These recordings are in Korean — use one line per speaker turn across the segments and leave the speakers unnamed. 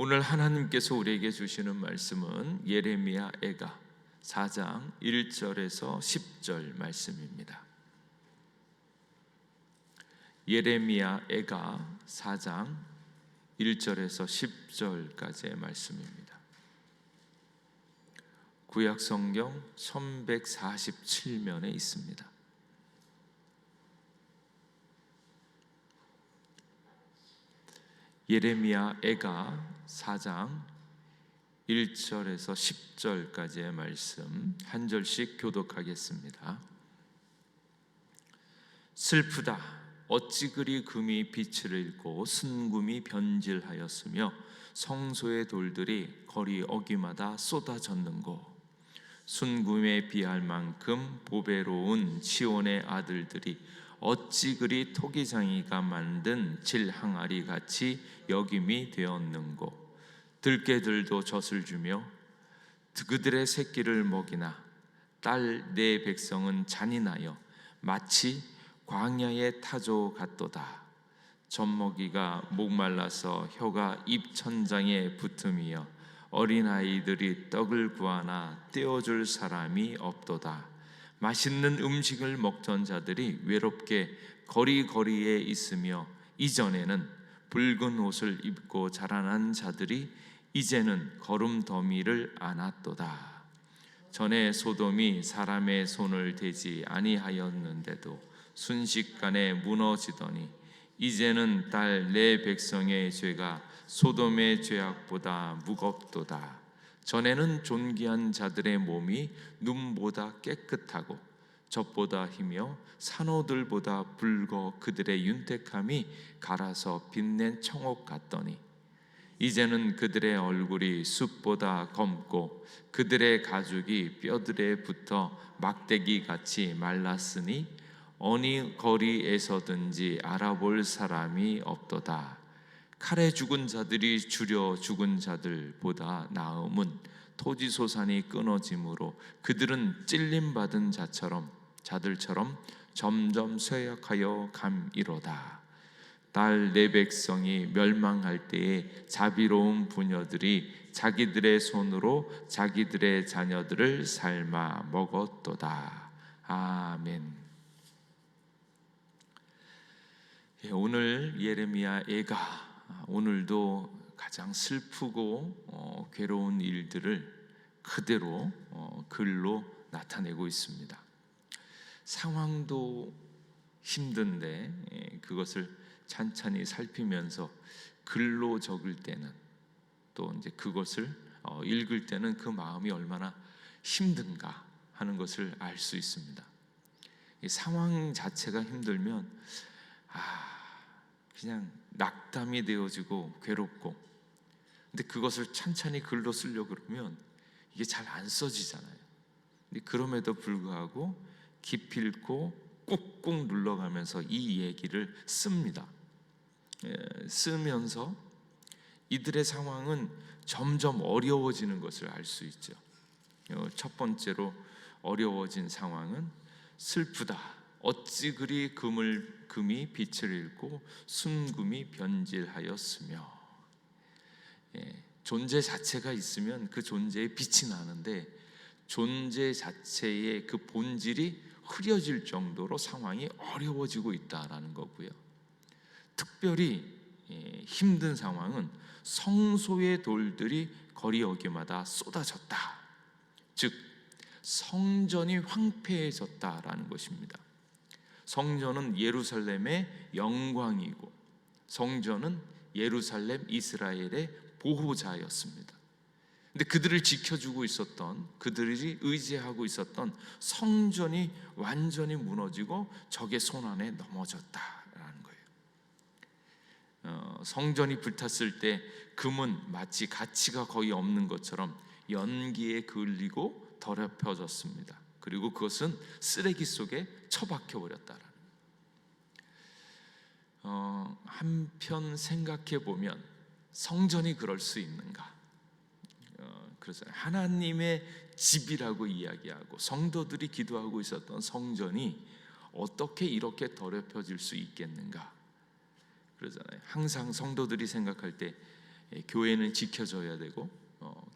오늘 하나님께서 우리에게 주시는 말씀은 예레미야 애가 4장 1절에서 10절 말씀입니다. 예레미야 애가 4장 1절에서 10절까지의 말씀입니다. 구약 성경 1147면에 있습니다. 예레미야 애가 4장 1절에서 10절까지의 말씀 한 절씩 교독하겠습니다. 슬프다. 어찌 그리 금이 빛을 잃고 순금이 변질하였으며 성소의 돌들이 거리 어귀마다 쏟아졌는고. 순금에 비할 만큼 보배로운 시온의 아들들이 어찌 그리 토기장이가 만든 질항아리 같이 여김이 되었는고. 들깨들도 젖을 주며 그들의 새끼를 먹이나 딸 내 백성은 잔인하여 마치 광야의 타조 같도다. 젖먹이가 목말라서 혀가 입천장에 붙음이여 어린아이들이 떡을 구하나 떼어줄 사람이 없도다. 맛있는 음식을 먹던 자들이 외롭게 거리거리에 있으며 이전에는 붉은 옷을 입고 자라난 자들이 이제는 거름더미를 안았도다. 전에 소돔이 사람의 손을 대지 아니하였는데도 순식간에 무너지더니 이제는 딸 내 백성의 죄가 소돔의 죄악보다 무겁도다. 전에는 존귀한 자들의 몸이 눈보다 깨끗하고 젖보다 희며 산호들보다 붉어 그들의 윤택함이 갈아서 빛낸 청옥 같더니 이제는 그들의 얼굴이 숯보다 검고 그들의 가죽이 뼈들에 붙어 막대기같이 말랐으니 어느 거리에서든지 알아볼 사람이 없도다. 칼에 죽은 자들이 주려 죽은 자들보다 나음은 토지소산이 끊어짐으로 그들은 찔림받은 자들처럼 점점 쇠약하여 감이로다. 딸 내 백성이 멸망할 때에 자비로운 부녀들이 자기들의 손으로 자기들의 자녀들을 삶아 먹었도다. 아멘. 오늘 예레미야 애가 오늘도 가장 슬프고 괴로운 일들을 그대로 글로 나타내고 있습니다. 상황도 힘든데 그것을 찬찬히 살피면서 글로 적을 때는 또 이제 그것을 읽을 때는 그 마음이 얼마나 힘든가 하는 것을 알 수 있습니다. 이 상황 자체가 힘들면 그냥 낙담이 되어지고 괴롭고, 근데 그것을 찬찬히 글로 쓰려고 그러면 이게 잘 안 써지잖아요. 근데 그럼에도 불구하고 기필코 꾹꾹 눌러가면서 이 얘기를 씁니다. 쓰면서 이들의 상황은 점점 어려워지는 것을 알 수 있죠. 첫 번째로 어려워진 상황은 슬프다. 어찌 그리 금이 빛을 잃고 순금이 변질하였으며. 존재 자체가 있으면 그 존재에 빛이 나는데 존재 자체의 그 본질이 흐려질 정도로 상황이 어려워지고 있다라는 거고요. 특별히 힘든 상황은 성소의 돌들이 거리 어귀마다 쏟아졌다. 즉 성전이 황폐해졌다라는 것입니다. 성전은 예루살렘의 영광이고 성전은 예루살렘 이스라엘의 보호자였습니다. 근데 그들을 지켜주고 있었던, 그들이 의지하고 있었던 성전이 완전히 무너지고 적의 손안에 넘어졌다라는 거예요. 성전이 불탔을 때 금은 마치 가치가 거의 없는 것처럼 연기에 그을리고 더럽혀졌습니다. 그리고 그것은 쓰레기 속에 처박혀 버렸다라는. 한편 생각해 보면 성전이 그럴 수 있는가? 그래서 하나님의 집이라고 이야기하고 성도들이 기도하고 있었던 성전이 어떻게 이렇게 더럽혀질 수 있겠는가? 그러잖아요. 항상 성도들이 생각할 때 교회는 지켜져야 되고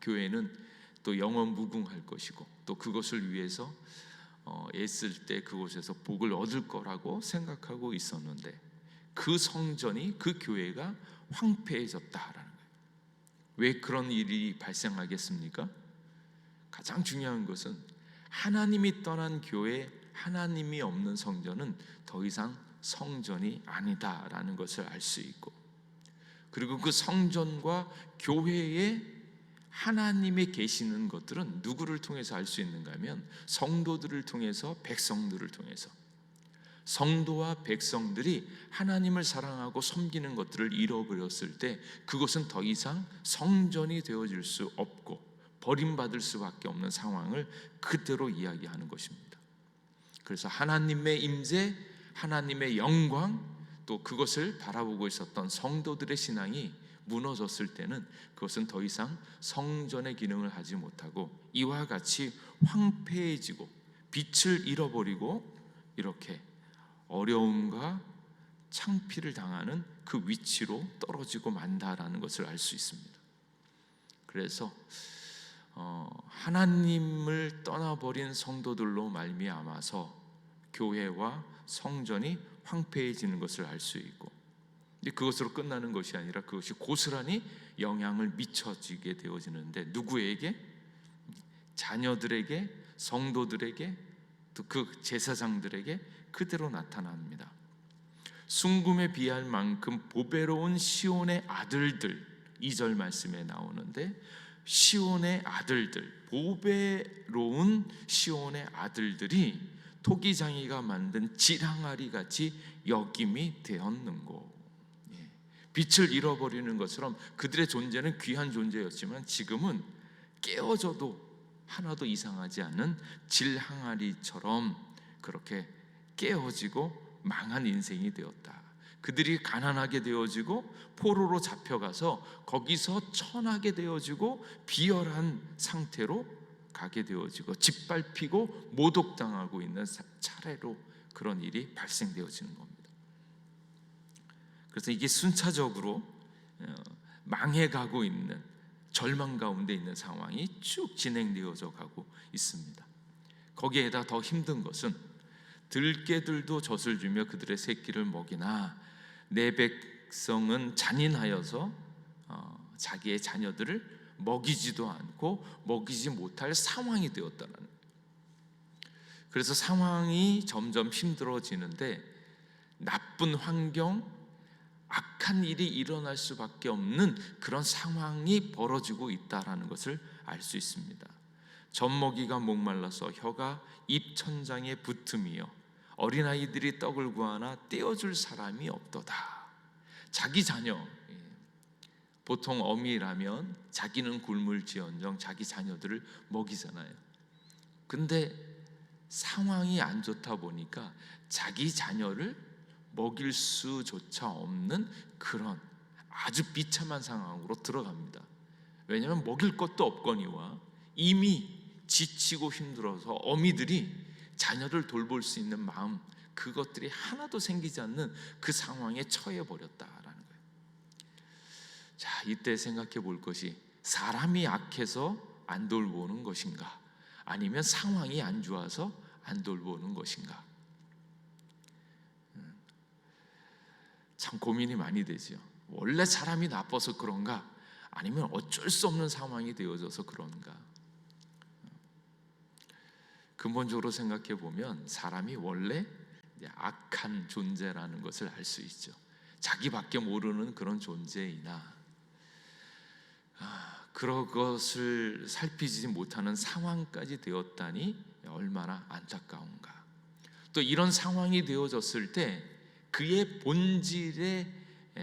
교회는 또 영원 무궁할 것이고 또 그것을 위해서 애쓸 때 그곳에서 복을 얻을 거라고 생각하고 있었는데 그 성전이, 그 교회가 황폐해졌다라는 거예요. 왜 그런 일이 발생하겠습니까? 가장 중요한 것은 하나님이 떠난 교회, 하나님이 없는 성전은 더 이상 성전이 아니다라는 것을 알 수 있고, 그리고 그 성전과 교회에 하나님이 계시는 것들은 누구를 통해서 알 수 있는가 하면 성도들을 통해서, 백성들을 통해서. 성도와 백성들이 하나님을 사랑하고 섬기는 것들을 잃어버렸을 때 그것은 더 이상 성전이 되어질 수 없고 버림받을 수밖에 없는 상황을 그대로 이야기하는 것입니다. 그래서 하나님의 임재, 하나님의 영광, 또 그것을 바라보고 있었던 성도들의 신앙이 무너졌을 때는 그것은 더 이상 성전의 기능을 하지 못하고 이와 같이 황폐해지고 빛을 잃어버리고 이렇게 어려움과 창피를 당하는 그 위치로 떨어지고 만다라는 것을 알 수 있습니다. 그래서 하나님을 떠나버린 성도들로 말미암아서 교회와 성전이 황폐해지는 것을 알 수 있고, 그것으로 끝나는 것이 아니라 그것이 고스란히 영향을 미쳐지게 되어지는데 누구에게? 자녀들에게, 성도들에게, 또 그 제사장들에게 그대로 나타납니다. 순금에 비할 만큼 보배로운 시온의 아들들, 2절 말씀에 나오는데 시온의 아들들, 보배로운 시온의 아들들이 토기장이가 만든 질항아리 같이 여김이 되었는고. 빛을 잃어버리는 것처럼 그들의 존재는 귀한 존재였지만 지금은 깨어져도 하나도 이상하지 않은 질항아리처럼 그렇게 깨어지고 망한 인생이 되었다. 그들이 가난하게 되어지고 포로로 잡혀가서 거기서 천하게 되어지고 비열한 상태로 가게 되어지고 짓밟히고 모독당하고 있는 차례로 그런 일이 발생되어지는 겁니다. 그래서 이게 순차적으로 망해가고 있는, 절망 가운데 있는 상황이 쭉 진행되어져 가고 있습니다. 거기에다 더 힘든 것은 들깨들도 젖을 주며 그들의 새끼를 먹이나 내 백성은 잔인하여서 자기의 자녀들을 먹이지도 않고 먹이지 못할 상황이 되었다는 거예요. 그래서 상황이 점점 힘들어지는데 나쁜 환경, 악한 일이 일어날 수밖에 없는 그런 상황이 벌어지고 있다는 것을 알 수 있습니다. 젖먹이가 목말라서 혀가 입천장에 붙음이요 어린아이들이 떡을 구하나 떼어줄 사람이 없도다. 자기 자녀, 보통 어미라면 자기는 굶을지언정 자기 자녀들을 먹이잖아요. 근데 상황이 안 좋다 보니까 자기 자녀를 먹일 수조차 없는 그런 아주 비참한 상황으로 들어갑니다. 왜냐하면 먹일 것도 없거니와 이미 지치고 힘들어서 어미들이 자녀를 돌볼 수 있는 마음, 그것들이 하나도 생기지 않는 그 상황에 처해 버렸다라는 거예요. 자, 이때 생각해 볼 것이 사람이 악해서 안 돌보는 것인가, 아니면 상황이 안 좋아서 안 돌보는 것인가. 참 고민이 많이 되죠. 원래 사람이 나빠서 그런가, 아니면 어쩔 수 없는 상황이 되어져서 그런가. 근본적으로 생각해 보면 사람이 원래 악한 존재라는 것을 알 수 있죠. 자기밖에 모르는 그런 존재이나 그런 것을 살피지 못하는 상황까지 되었다니 얼마나 안타까운가. 또 이런 상황이 되어졌을 때 그의 본질의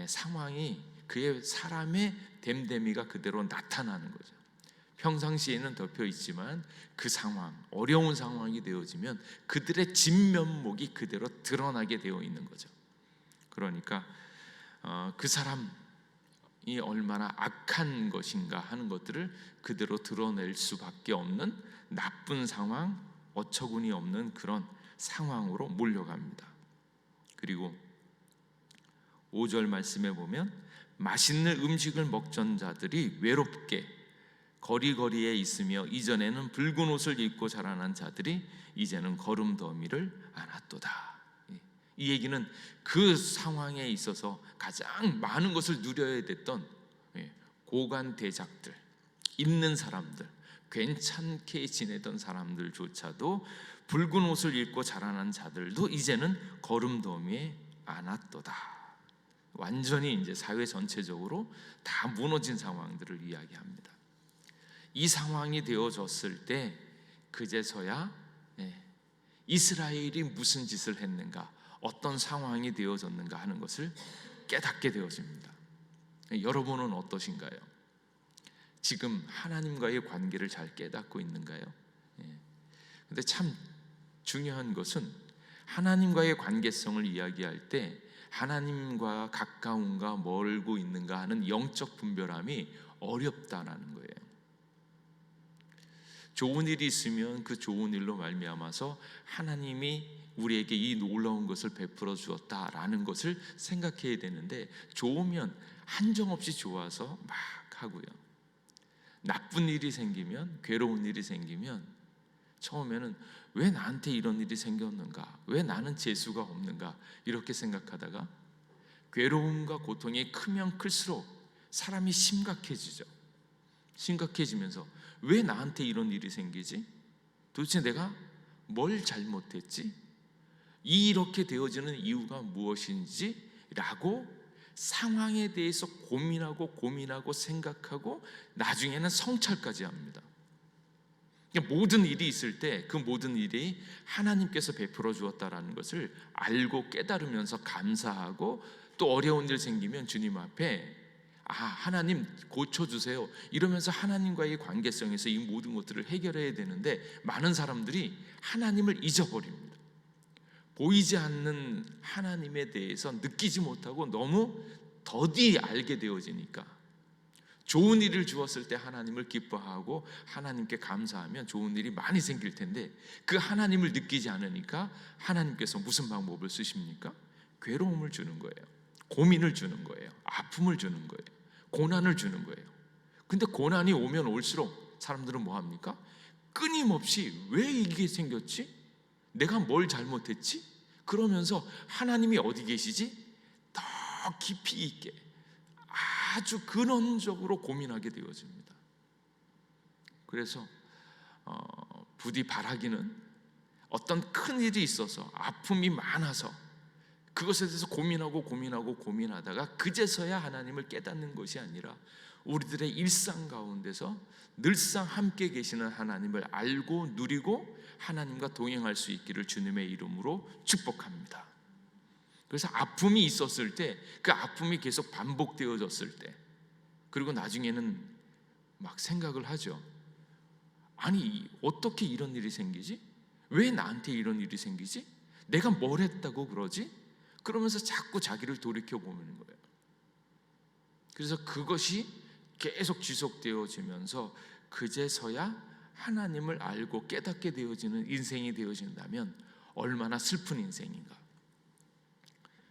상황이, 그의 사람의 됨됨이가 그대로 나타나는 거죠. 평상시에는 덮여 있지만 그 상황, 어려운 상황이 되어지면 그들의 진면목이 그대로 드러나게 되어 있는 거죠. 그러니까 그 사람이 얼마나 악한 것인가 하는 것들을 그대로 드러낼 수밖에 없는 나쁜 상황, 어처구니 없는 그런 상황으로 몰려갑니다. 그리고 5절 말씀에 보면 맛있는 음식을 먹던 자들이 외롭게 거리거리에 있으며 이전에는 붉은 옷을 입고 자라난 자들이 이제는 거름 더미를 안았도다. 이 얘기는 그 상황에 있어서 가장 많은 것을 누려야 됐던 고관 대작들, 있는 사람들, 괜찮게 지내던 사람들조차도 붉은 옷을 입고 자라난 자들도 이제는 거름 더미에 안았도다. 완전히 이제 사회 전체적으로 다 무너진 상황들을 이야기합니다. 이 상황이 되어졌을 때 그제서야 이스라엘이 무슨 짓을 했는가, 어떤 상황이 되어졌는가 하는 것을 깨닫게 되어집니다. 여러분은 어떠신가요? 지금 하나님과의 관계를 잘 깨닫고 있는가요? 근데 참 중요한 것은 하나님과의 관계성을 이야기할 때 하나님과 가까운가 멀고 있는가 하는 영적 분별함이 어렵다라는 거예요. 좋은 일이 있으면 그 좋은 일로 말미암아서 하나님이 우리에게 이 놀라운 것을 베풀어 주었다라는 것을 생각해야 되는데, 좋으면 한정없이 좋아서 막 하고요, 나쁜 일이 생기면, 괴로운 일이 생기면 처음에는 왜 나한테 이런 일이 생겼는가, 왜 나는 재수가 없는가 이렇게 생각하다가 괴로움과 고통이 크면 클수록 사람이 심각해지죠. 심각해지면서 왜 나한테 이런 일이 생기지? 도대체 내가 뭘 잘못했지? 이렇게 되어지는 이유가 무엇인지 라고 상황에 대해서 고민하고 생각하고 나중에는 성찰까지 합니다. 모든 일이 있을 때 그 모든 일이 하나님께서 베풀어 주었다라는 것을 알고 깨달으면서 감사하고, 또 어려운 일 생기면 주님 앞에 하나님 고쳐주세요 이러면서 하나님과의 관계성에서 이 모든 것들을 해결해야 되는데, 많은 사람들이 하나님을 잊어버립니다. 보이지 않는 하나님에 대해서 느끼지 못하고 너무 더디 알게 되어지니까, 좋은 일을 주었을 때 하나님을 기뻐하고 하나님께 감사하면 좋은 일이 많이 생길 텐데, 그 하나님을 느끼지 않으니까 하나님께서 무슨 방법을 쓰십니까? 괴로움을 주는 거예요, 고민을 주는 거예요, 아픔을 주는 거예요, 고난을 주는 거예요. 근데 고난이 오면 올수록 사람들은 뭐 합니까? 끊임없이 왜 이게 생겼지? 내가 뭘 잘못했지? 그러면서 하나님이 어디 계시지? 더 깊이 있게 아주 근원적으로 고민하게 되어집니다. 그래서 부디 바라기는 어떤 큰 일이 있어서 아픔이 많아서 그것에 대해서 고민하다가 그제서야 하나님을 깨닫는 것이 아니라, 우리들의 일상 가운데서 늘상 함께 계시는 하나님을 알고 누리고 하나님과 동행할 수 있기를 주님의 이름으로 축복합니다. 그래서 아픔이 있었을 때, 그 아픔이 계속 반복되어졌을 때, 그리고 나중에는 막 생각을 하죠. 아니, 어떻게 이런 일이 생기지? 왜 나한테 이런 일이 생기지? 내가 뭘 했다고 그러지? 그러면서 자꾸 자기를 돌이켜보는 거예요. 그래서 그것이 계속 지속되어지면서 그제서야 하나님을 알고 깨닫게 되어지는 인생이 되어진다면 얼마나 슬픈 인생인가.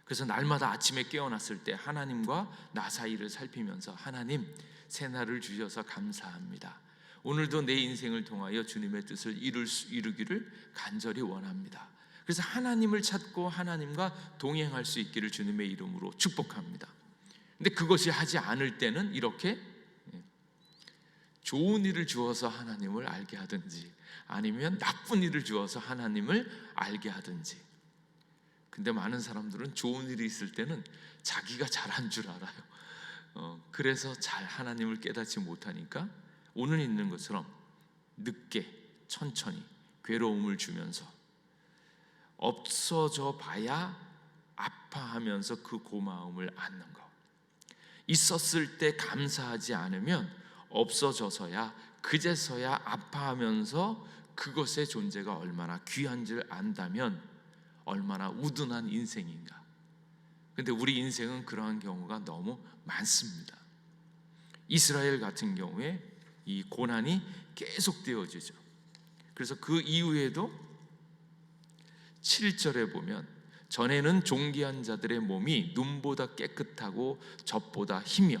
그래서 날마다 아침에 깨어났을 때 하나님과 나 사이를 살피면서, 하나님, 새날을 주셔서 감사합니다. 오늘도 내 인생을 통하여 주님의 뜻을 이루기를 간절히 원합니다. 그래서 하나님을 찾고 하나님과 동행할 수 있기를 주님의 이름으로 축복합니다. 근데 그것이 하지 않을 때는 이렇게 좋은 일을 주어서 하나님을 알게 하든지, 아니면 나쁜 일을 주어서 하나님을 알게 하든지. 근데 많은 사람들은 좋은 일이 있을 때는 자기가 잘한 줄 알아요. 그래서 잘 하나님을 깨닫지 못하니까 오늘 있는 것처럼 늦게 천천히 괴로움을 주면서 없어져 봐야 아파하면서 그 고마움을 안는 것. 있었을 때 감사하지 않으면 없어져서야, 그제서야 아파하면서 그것의 존재가 얼마나 귀한지를 안다면 얼마나 우둔한 인생인가. 근데 우리 인생은 그러한 경우가 너무 많습니다. 이스라엘 같은 경우에 이 고난이 계속되어지죠. 그래서 그 이후에도 7절에 보면 전에는 존귀한 자들의 몸이 눈보다 깨끗하고 젖보다 희며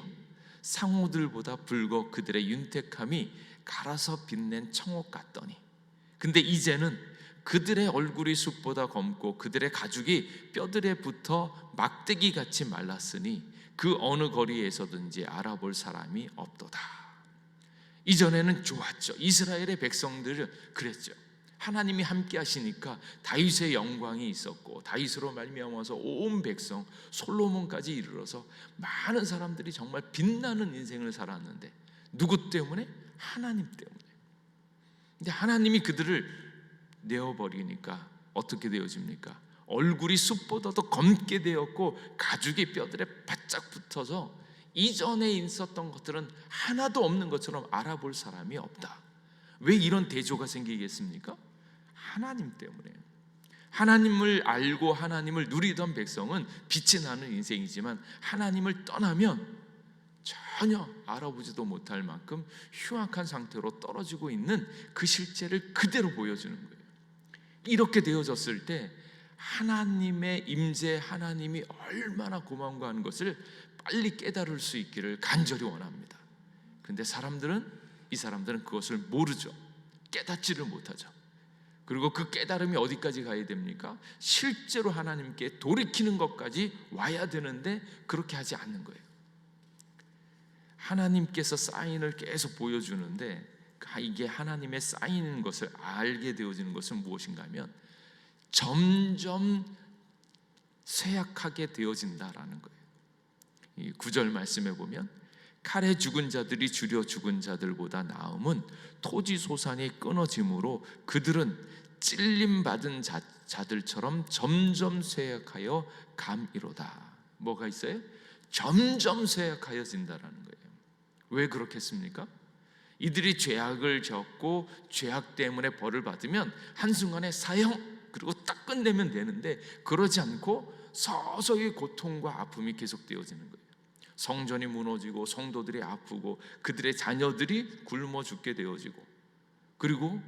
상호들보다 붉어 그들의 윤택함이 갈아서 빛낸 청옥 같더니, 근데 이제는 그들의 얼굴이 숯보다 검고 그들의 가죽이 뼈들에 붙어 막대기같이 말랐으니 그 어느 거리에서든지 알아볼 사람이 없도다. 이전에는 좋았죠. 이스라엘의 백성들은 그랬죠. 하나님이 함께 하시니까 다윗의 영광이 있었고, 다윗으로 말미암아서 온 백성 솔로몬까지 이르러서 많은 사람들이 정말 빛나는 인생을 살았는데, 누구 때문에? 하나님 때문에. 근데 하나님이 그들을 내어버리니까 어떻게 되어집니까? 얼굴이 숯보다도 검게 되었고 가죽이 뼈들에 바짝 붙어서 이전에 있었던 것들은 하나도 없는 것처럼 알아볼 사람이 없다. 왜 이런 대조가 생기겠습니까? 하나님 때문에. 하나님을 알고 하나님을 누리던 백성은 빛이 나는 인생이지만, 하나님을 떠나면 전혀 알아보지도 못할 만큼 흉악한 상태로 떨어지고 있는 그 실제를 그대로 보여주는 거예요. 이렇게 되어졌을 때 하나님의 임재, 하나님이 얼마나 고마운가 하는 것을 빨리 깨달을 수 있기를 간절히 원합니다. 근데 이 사람들은 그것을 모르죠. 깨닫지를 못하죠. 그리고 그 깨달음이 어디까지 가야 됩니까? 실제로 하나님께 돌이키는 것까지 와야 되는데 그렇게 하지 않는 거예요. 하나님께서 사인을 계속 보여주는데, 이게 하나님의 사인인 것을 알게 되어지는 것은 무엇인가 하면 점점 쇠약하게 되어진다라는 거예요. 이 9절 말씀에 보면, 칼에 죽은 자들이 주려 죽은 자들보다 나음은 토지 소산이 끊어짐으로 그들은 찔림받은 자들처럼 점점 쇠약하여 감이로다. 뭐가 있어요? 점점 쇠약하여진다라는 거예요. 왜 그렇겠습니까? 이들이 죄악을 졌고 죄악 때문에 벌을 받으면 한순간에 사형, 그리고 딱 끝내면 되는데 그러지 않고 서서히 고통과 아픔이 계속되어지는 거예요. 성전이 무너지고 성도들이 아프고 그들의 자녀들이 굶어 죽게 되어지고, 그리고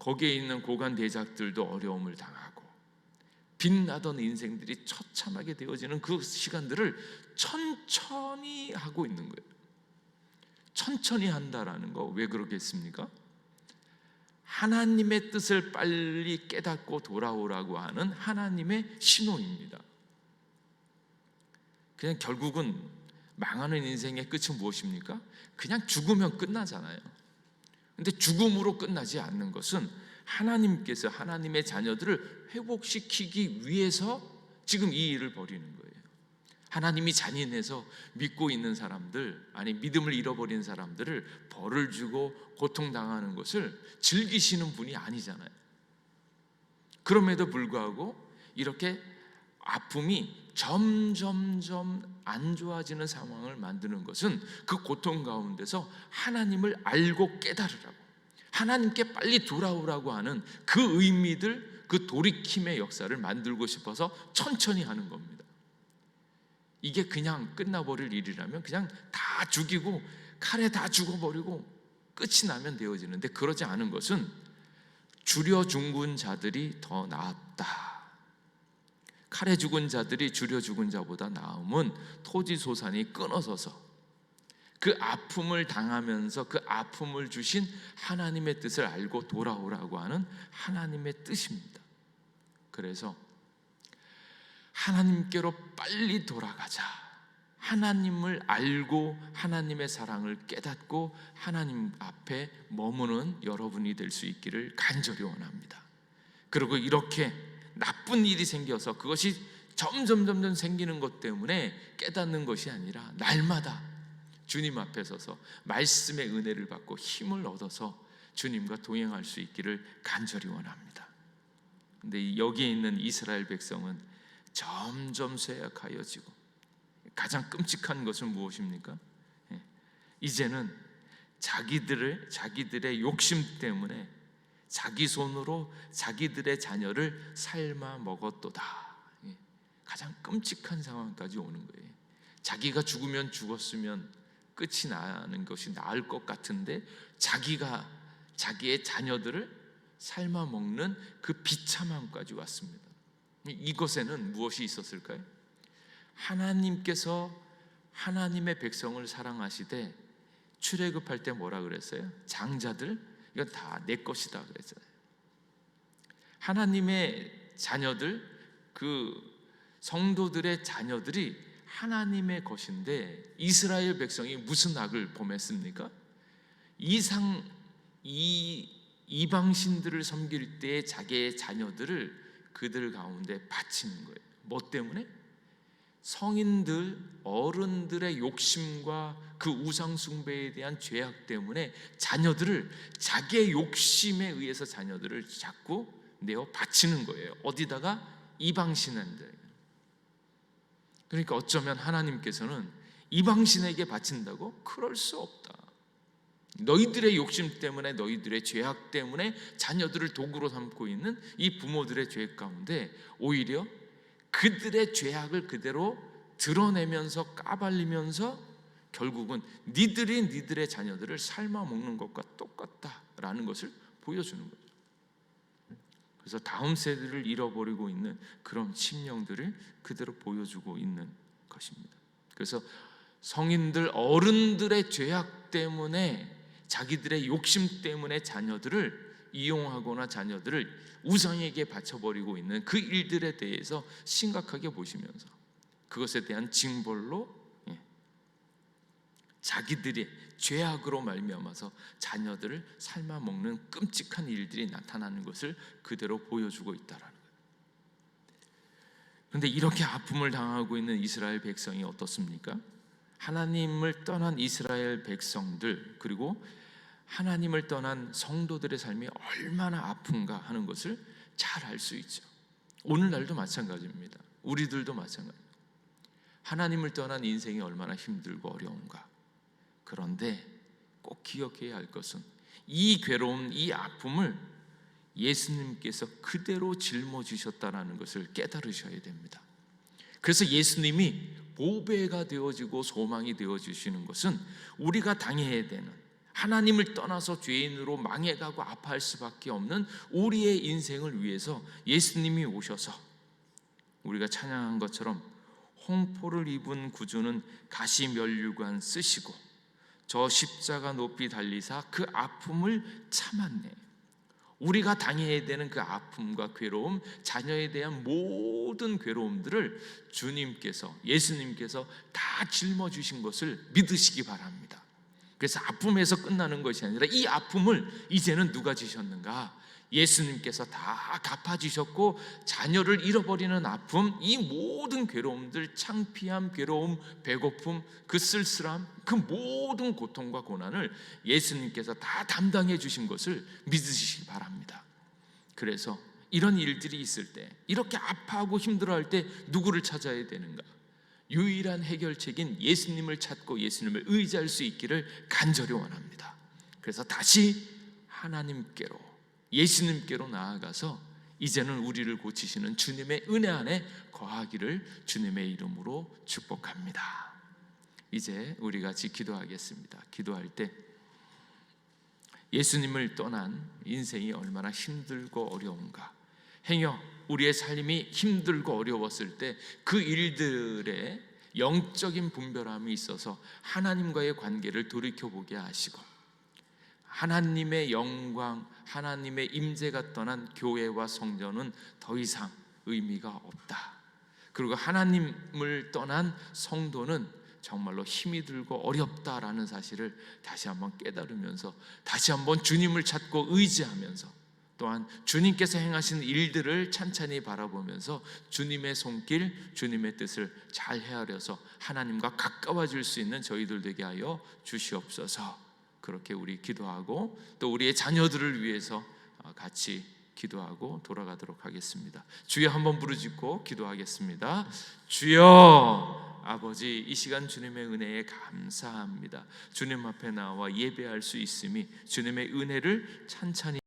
거기에 있는 고관 대작들도 어려움을 당하고, 빛나던 인생들이 처참하게 되어지는 그 시간들을 천천히 하고 있는 거예요. 천천히 한다라는 거 왜 그러겠습니까? 하나님의 뜻을 빨리 깨닫고 돌아오라고 하는 하나님의 신호입니다. 그냥 결국은 망하는 인생의 끝은 무엇입니까? 그냥 죽으면 끝나잖아요. 근데 죽음으로 끝나지 않는 것은 하나님께서 하나님의 자녀들을 회복시키기 위해서 지금 이 일을 벌이는 거예요. 하나님이 잔인해서 믿고 있는 사람들, 아니 믿음을 잃어버린 사람들을 벌을 주고 고통당하는 것을 즐기시는 분이 아니잖아요. 그럼에도 불구하고 이렇게 아픔이 점점점 안 좋아지는 상황을 만드는 것은 그 고통 가운데서 하나님을 알고 깨달으라고, 하나님께 빨리 돌아오라고 하는 그 의미들, 그 돌이킴의 역사를 만들고 싶어서 천천히 하는 겁니다. 이게 그냥 끝나버릴 일이라면 그냥 다 죽이고 칼에 다 죽어버리고 끝이 나면 되어지는데, 그러지 않은 것은 주려 죽은 자들이 더 나았다. 칼에 죽은 자들이 주려 죽은 자보다 나음은 토지 소산이 끊어져서 그 아픔을 당하면서 그 아픔을 주신 하나님의 뜻을 알고 돌아오라고 하는 하나님의 뜻입니다. 그래서 하나님께로 빨리 돌아가자, 하나님을 알고 하나님의 사랑을 깨닫고 하나님 앞에 머무는 여러분이 될 수 있기를 간절히 원합니다. 그리고 이렇게 나쁜 일이 생겨서 그것이 점점 생기는 것 때문에 깨닫는 것이 아니라 날마다 주님 앞에 서서 말씀의 은혜를 받고 힘을 얻어서 주님과 동행할 수 있기를 간절히 원합니다. 근데 여기에 있는 이스라엘 백성은 점점 쇠약하여지고, 가장 끔찍한 것은 무엇입니까? 이제는 자기들의 욕심 때문에 자기 손으로 자기들의 자녀를 삶아 먹었도다. 가장 끔찍한 상황까지 오는 거예요. 자기가 죽으면 죽었으면 끝이 나는 것이 나을 것 같은데 자기가 자기의 자녀들을 삶아 먹는 그 비참함까지 왔습니다. 이것에는 무엇이 있었을까요? 하나님께서 하나님의 백성을 사랑하시되 출애굽할 때 뭐라 그랬어요? 장자들 이건 다 내 것이다 그랬잖아요. 하나님의 자녀들, 그 성도들의 자녀들이 하나님의 것인데 이스라엘 백성이 무슨 악을 범했습니까? 이방신들을 섬길 때 자기의 자녀들을 그들 가운데 바치는 거예요. 뭐 때문에? 성인들, 어른들의 욕심과 그 우상 숭배에 대한 죄악 때문에 자녀들을 자기의 욕심에 의해서 자녀들을 자꾸 내어 바치는 거예요. 어디다가? 이방신한테. 그러니까 어쩌면 하나님께서는 이방신에게 바친다고? 그럴 수 없다. 너희들의 욕심 때문에, 너희들의 죄악 때문에 자녀들을 도구로 삼고 있는 이 부모들의 죄 가운데 오히려 그들의 죄악을 그대로 드러내면서 까발리면서 결국은 니들의 자녀들을 삶아 먹는 것과 똑같다라는 것을 보여주는 거죠. 그래서 다음 세대를 잃어버리고 있는 그런 심령들을 그대로 보여주고 있는 것입니다. 그래서 성인들, 어른들의 죄악 때문에, 자기들의 욕심 때문에 자녀들을 이용하거나 자녀들을 우상에게 바쳐버리고 있는 그 일들에 대해서 심각하게 보시면서 그것에 대한 징벌로 자기들의 죄악으로 말미암아서 자녀들을 삶아먹는 끔찍한 일들이 나타나는 것을 그대로 보여주고 있다라는 거예요. 그런데 이렇게 아픔을 당하고 있는 이스라엘 백성이 어떻습니까? 하나님을 떠난 이스라엘 백성들, 그리고 하나님을 떠난 성도들의 삶이 얼마나 아픈가 하는 것을 잘 알 수 있죠. 오늘날도 마찬가지입니다. 우리들도 마찬가지입니다. 하나님을 떠난 인생이 얼마나 힘들고 어려운가. 그런데 꼭 기억해야 할 것은 이 괴로움, 이 아픔을 예수님께서 그대로 짊어지셨다는 것을 깨달으셔야 됩니다. 그래서 예수님이 보배가 되어지고 소망이 되어주시는 것은 우리가 당해야 되는, 하나님을 떠나서 죄인으로 망해가고 아파할 수밖에 없는 우리의 인생을 위해서 예수님이 오셔서 우리가 찬양한 것처럼 홍포를 입은 구주는 가시 면류관 쓰시고 저 십자가 높이 달리사 그 아픔을 참았네. 우리가 당해야 되는 그 아픔과 괴로움, 자녀에 대한 모든 괴로움들을 주님께서, 예수님께서 다 짊어지신 것을 믿으시기 바랍니다. 그래서 아픔에서 끝나는 것이 아니라 이 아픔을 이제는 누가 지셨는가? 예수님께서 다 갚아주셨고, 자녀를 잃어버리는 아픔, 이 모든 괴로움들, 창피함, 괴로움, 배고픔, 그 쓸쓸함, 그 모든 고통과 고난을 예수님께서 다 담당해 주신 것을 믿으시기 바랍니다. 그래서 이런 일들이 있을 때, 이렇게 아파하고 힘들어할 때 누구를 찾아야 되는가? 유일한 해결책인 예수님을 찾고 예수님을 의지할 수 있기를 간절히 원합니다. 그래서 다시 하나님께로, 예수님께로 나아가서 이제는 우리를 고치시는 주님의 은혜 안에 거하기를 주님의 이름으로 축복합니다. 이제 우리 같이 기도하겠습니다. 기도할 때 예수님을 떠난 인생이 얼마나 힘들고 어려운가, 행여 우리의 삶이 힘들고 어려웠을 때 그 일들의 영적인 분별함이 있어서 하나님과의 관계를 돌이켜보게 하시고, 하나님의 영광, 하나님의 임재가 떠난 교회와 성전은 더 이상 의미가 없다. 그리고 하나님을 떠난 성도는 정말로 힘이 들고 어렵다라는 사실을 다시 한번 깨달으면서, 다시 한번 주님을 찾고 의지하면서, 또한 주님께서 행하신 일들을 찬찬히 바라보면서 주님의 손길, 주님의 뜻을 잘 헤아려서 하나님과 가까워질 수 있는 저희들 되게 하여 주시옵소서. 그렇게 우리 기도하고 또 우리의 자녀들을 위해서 같이 기도하고 돌아가도록 하겠습니다. 주여 한번 부르짖고 기도하겠습니다. 주여, 아버지, 이 시간 주님의 은혜에 감사합니다. 주님 앞에 나와 예배할 수 있음이 주님의 은혜를 찬찬히